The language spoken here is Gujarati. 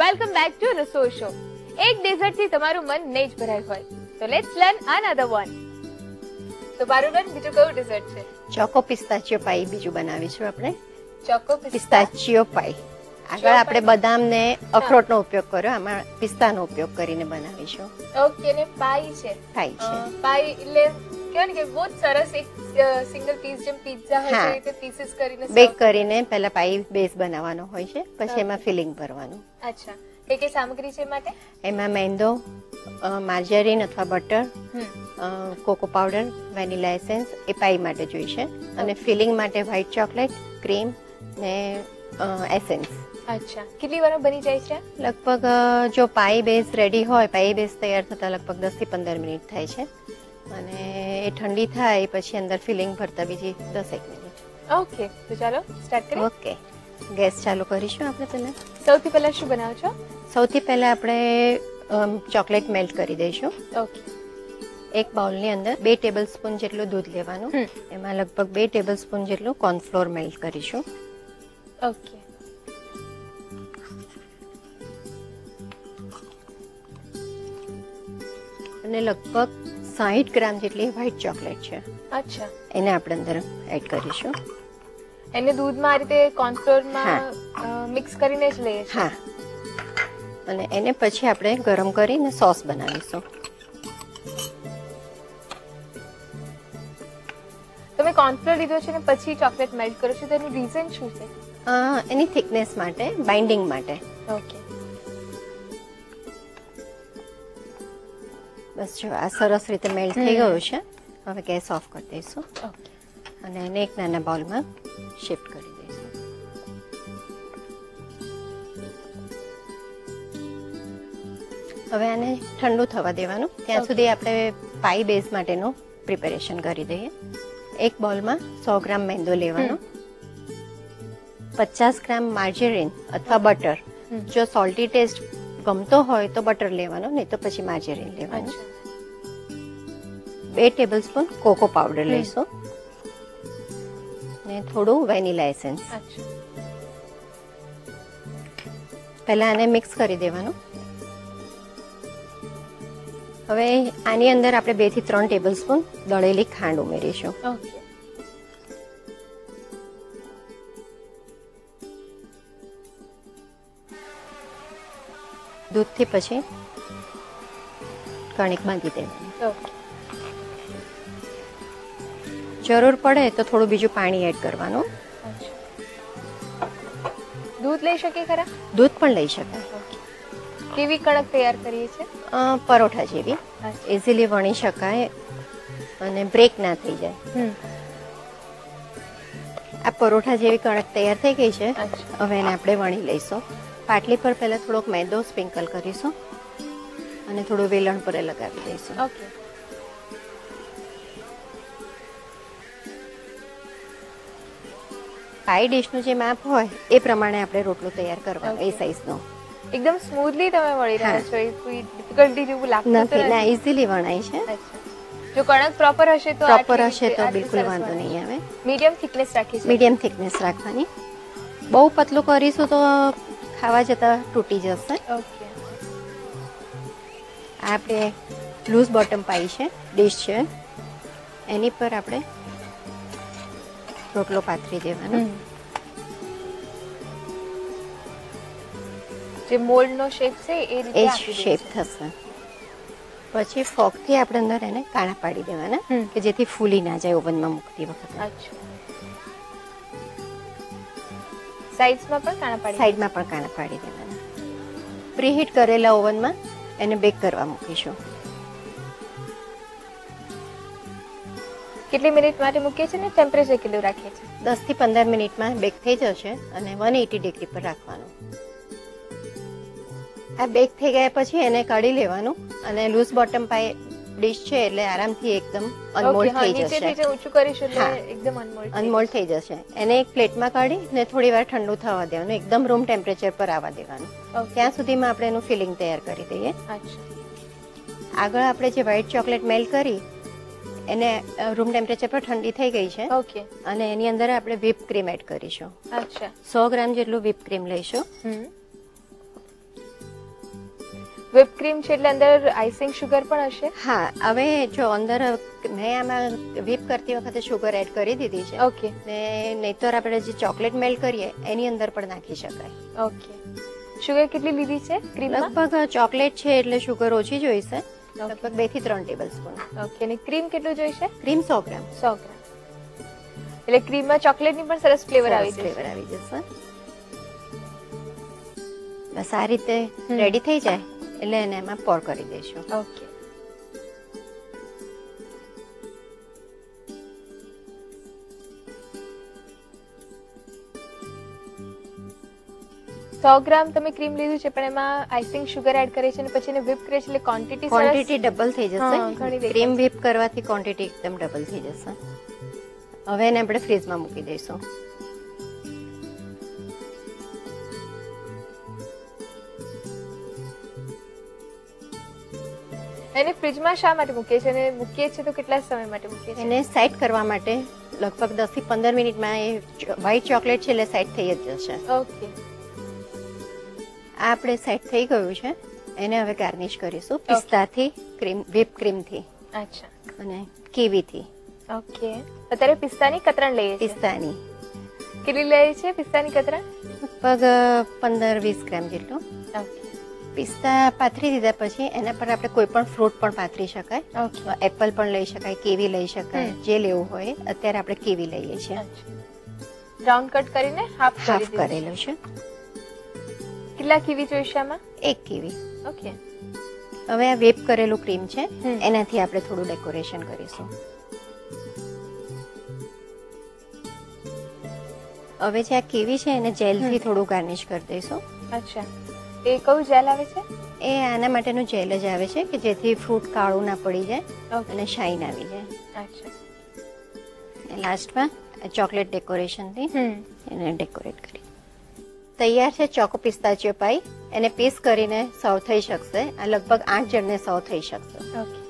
વેલકમ બેક ટુ રસોઈ શો. એક ડેઝર્ટ થી તમારું મન નહીં જ ભરાય હોય તો લેટ્સ લર્ન અનધર વન. તો બારુબેન, બીજું કયું ડેઝર્ટ છે? ચોકો પિસ્તાચિયો પાઈ બીજું બનાવીશું આપણે. ચોકો પિસ્તાચિયો પાઈ. આગળ આપણે બદામ ને અખરોટનો ઉપયોગ કર્યો, આમાં પિસ્તાનો ઉપયોગ કરીને બનાવીશું. ઓકે, ને પાઈ છે. પાઈ છે. પાઈ એટલે કેવું ને કે બહુ સરસ એક સિંગલ પીસ જેમ પિઝા હોય છે રીતે પીસીસ કરીને બેક કરીને પહેલા પાઈ બેઝ બનાવવાનો હોય છે, પછી એમાં ફિલિંગ ભરવાનું. અચ્છા, કે સામગ્રી છે માટે? એમાં મેંદો, માર્જરીન અથવા butter, cocoa powder, vanilla essence એ પાઈ માટે જોઈશે, અને ફિલિંગ માટે વ્હાઇટ ચોકલેટ, ક્રીમ ને એસેન્સ. અચ્છા, કેટલી વારમાં બની જાય છે? લગભગ જો પાઈ બેઝ રેડી હોય, પાઈ બેઝ તૈયાર થતા લગભગ 10 થી 15 મિનિટ થાય છે, અને એ ઠંડી થાય પછી અંદર ફિલિંગ ભરતા બીજી 10 મિનિટ. ઓકે, તો ચાલો સ્ટાર્ટ કરીએ. ઓકે, ગેસ ચાલુ કરીશું આપણે. પહેલા સૌથી પહેલા શું બનાવો છો? સૌથી પહેલા આપણે ચોકલેટ મેલ્ટ કરી દઈશું. ઓકે, એક બાઉલની અંદર 2 ટેબલસ્પૂન જેટલું દૂધ લેવાનું, એમાં લગભગ 2 ટેબલસ્પૂન જેટલું કોર્નફ્લોર મેલ્ટ કરીશું. ઓકે, અને લગભગ 60 ગ્રામ જેટલી વ્હાઇટ ચોકલેટ છે. અચ્છા, એને આપણે અંદર એડ કરીશું. એને દૂધમાં આ રીતે કોર્નફ્લોરમાં મિક્સ કરીને જ લઈએ છીએ. હા, અને એને પછી આપણે ગરમ કરીને સોસ બનાવીશું. તમે કોર્નફ્લોર લીધો છે ને પછી ચોકલેટ મેલ્ટ કરો છો, તો એનું રીઝન શું છે? એની થિકનેસ માટે, બાઇન્ડિંગ માટે. ઓકે, બસ જો આ સરસ રીતે મેલ્ટ થઈ ગયું છે. હવે ગેસ ઓફ કરી દઈશું અને એને એક નાના બાઉલમાં શિફ્ટ કરી દઈશું. હવે આને ઠંડુ થવા દેવાનું. ત્યાં સુધી આપણે પાઈ બેઝ માટેનું પ્રિપેરેશન કરી દઈએ. એક બાઉલમાં 100 ગ્રામ મેંદો લેવાનો, 50 ગ્રામ માર્જરીન અથવા બટર. જો સોલ્ટી ટેસ્ટ ગમતો હોય તો બટર લેવાનો, નહીં તો પછી માર્જરીન લેવાનું. 2 ટેબલસ્પૂન કોકો પાવડર લઈશું ને થોડું વેનીલા એસેન્સ. પહેલા આને મિક્સ કરી દેવાનું. હવે આની અંદર આપણે 2 થી 3 ટેબલસ્પૂન દળેલી ખાંડ ઉમેરીશું. ઓકે, દૂધથી પછી કણિક બાંધી દેવાની. જરૂર પડે તો થોડું બીજું પાણી એડ કરવાનું. દૂધ લઈ શકીએ ખરા? દૂધ પણ લઈ શકાય. કેવી કણક તૈયાર કરીએ છીએ? પરોઠા જેવી, ઇઝીલી વણી શકાય અને બ્રેક ના થઈ જાય. આ પરોઠા જેવી કણક તૈયાર થઈ ગઈ છે. હવે એને આપણે વણી લઈશું. પાટલી પર પહેલા થોડોક મેદો સ્પ્રિંકલ કરીશું અને થોડું વેલણ પર લગાવી દઈશું. ઓકે, પાઈ ડીશનું જે માપ હોય એ પ્રમાણે આપણે રોટલો તૈયાર કરવાનો, એ સાઈઝનો. એકદમ સ્મૂથલી તમે વળી રહ્યા છો, કોઈ ડિફિકલ્ટી જેવું લાગતું નથી. ના, ઇઝીલી વણાય છે. જો કણક પ્રોપર હશે તો બિલકુલ વાંધો નહીં આવે. મીડિયમ થિકનેસ રાખી છે. મીડિયમ થિકનેસ રાખવાની. બહુ પતલું કરીશું તો ખાવા જતા તૂટી જશે. ઓકે, આપણે લૂઝ બોટમ પાઈ છે, ડીશ છે, એની પર આપણે રોટલો પાથરી દેવાનો. જે મોલ્ડનો શેપ છે એ રીતે એ જ શેપ થશે. પછી ફોકથી આપણે અંદર એને કાણા પાડી દેવાના કે જેથી ફૂલી ના જાય ઓવનમાં મૂકતી વખતે. સાઈડમાં પણ કાણા પાડી દેવાના. પ્રીહીટ કરેલા ઓવનમાં એને બેક કરવા મૂકીશું. કેટલી મિનિટ માટે મૂકીએ છીએ ને ટેમ્પરેચર કેટલું રાખીએ છીએ? 10 થી 15 મિનિટમાં બેક થઈ જશે અને 180 ડિગ્રી પર રાખવાનું. આ બેક થઈ ગયા પછી એને કાઢી લેવાનું અને લૂઝ બોટમ પાઈ ડીશ છે એટલે આરામથી એકદમ અનમોલ્ડ થઈ જશે. ઊંચું કરીશું એટલે એકદમ અનમોલ્ડ થઈ જશે. એને એક પ્લેટમાં કાઢી ને થોડી વાર ઠંડુ થવા દેવાનું, એકદમ રૂમ ટેમ્પરેચર પર આવવા દેવાનું. ત્યાં સુધીમાં આપણે એનું ફિલિંગ તૈયાર કરી દઈએ. આગળ આપણે જે વ્હાઇટ ચોકલેટ મેલ્ટ કરી એને રૂમ ટેમ્પરેચર પર ઠંડી થઈ ગઈ છે. ઓકે, અને એની અંદર આપણે વ્હીપ ક્રીમ એડ કરીશું. અચ્છા, 100 ગ્રામ જેટલું વ્હીપ ક્રીમ લઈશું whip cream છે એટલે અંદર આઈસિંગ સુગર પણ હશે? હા, હવે જો અંદર મેં આમાં whip કરતી વખતે સુગર એડ કરી દીધી છે. ઓકે. ને નહીતર આપણે જે ચોકલેટ મેલ્ટ કરીએ એની અંદર પણ નાખી શકાય. ઓકે. શુગર કેટલી લીધી છે ક્રીમમાં? લગભગ ચોકલેટ છે એટલે સુગર ઓછી જોઈશે, લગભગ 2 થી 3 ટેબલ સ્પૂન. ઓકે. અને ક્રીમ કેટલું જોઈશે? ક્રીમ 100 ગ્રામ. 100 ગ્રામ. એટલે ક્રીમમાં ચોકલેટની પણ સરસ ફ્લેવર આવી જશે. બસ આ રીતે રેડી થઈ જાય એટલે એને એમાં પોર કરી દઈશું. ઓકે. સો ગ્રામ તમે ક્રીમ લીધું છે પણ એમાં આઈસિંગ સુગર એડ કરી છે અને પછી એને whip કરે છે એટલે ક્વોન્ટિટી ડબલ થઈ જશે. ક્રીમ whip કરવાથી ક્વોન્ટિટી એકદમ ડબલ થઈ જશે. હવે એને આપણે ફ્રીઝમાં મૂકી દઈશું. એને ફ્રીજમાં શા માટે મૂકીએ છીએ અને મૂકીએ છીએ તો કેટલા સમય માટે મૂકીએ છીએ? એને સેટ કરવા માટે લગભગ 10 થી 15 મિનિટમાં એ વ્હાઈટ ચોકલેટ છે એટલે સેટ થઈ જ જશે. ઓકે. આ આપણે સેટ થઈ ગયું છે. એને હવે ગાર્નિશ કરીશું પિસ્તાથી, whip ક્રીમથી. અચ્છા. અને કીવીથી. ઓકે. અત્યારે પિસ્તાની કતરણ લઈએ છીએ. પિસ્તાની કેટલી લઈએ છીએ પિસ્તાની કતરણ? લગભગ 15-20 ગ્રામ જેટલું. ઓકે. પિસ્તા પાથરી દીધા પછી એના પર આપણે કોઈ પણ ફ્રૂટ પણ પાથરી શકાય. ઓકે. એપલ પણ લઈ શકાય, કીવી લઈ શકાય, જે લેવું હોય. અત્યારે આપણે કીવી લઈએ છીએ. રાઉન્ડ કટ કરીને હાફ કરેલું છે. કેટલા કીવી જોઈશે આમાં? 1 કીવી. ઓકે. હવે આ whip કરેલું ક્રીમ છે એનાથી આપણે થોડું ડેકોરેશન કરીશું. હવે જે આ કીવી છે એને જેલથી થોડું ગાર્નિશ કરી દઈશું. અચ્છા. એ કયું જેલ આવે છે? એ આના માટેનું જેલ જ આવે છે કે જેથી ફ્રૂટ કાળું ના પડી જાય અને શાઇન આવી જાય. અચ્છા. લાસ્ટમાં ચોકલેટ ડેકોરેશનથી એને ડેકોરેટ કરી. તૈયાર છે ચોકો પિસ્તાચિયો પાઈ. એને પીસ કરીને સર્વ થઈ શકશે. આ લગભગ 8 જણને સર્વ થઈ શકશે. ઓકે.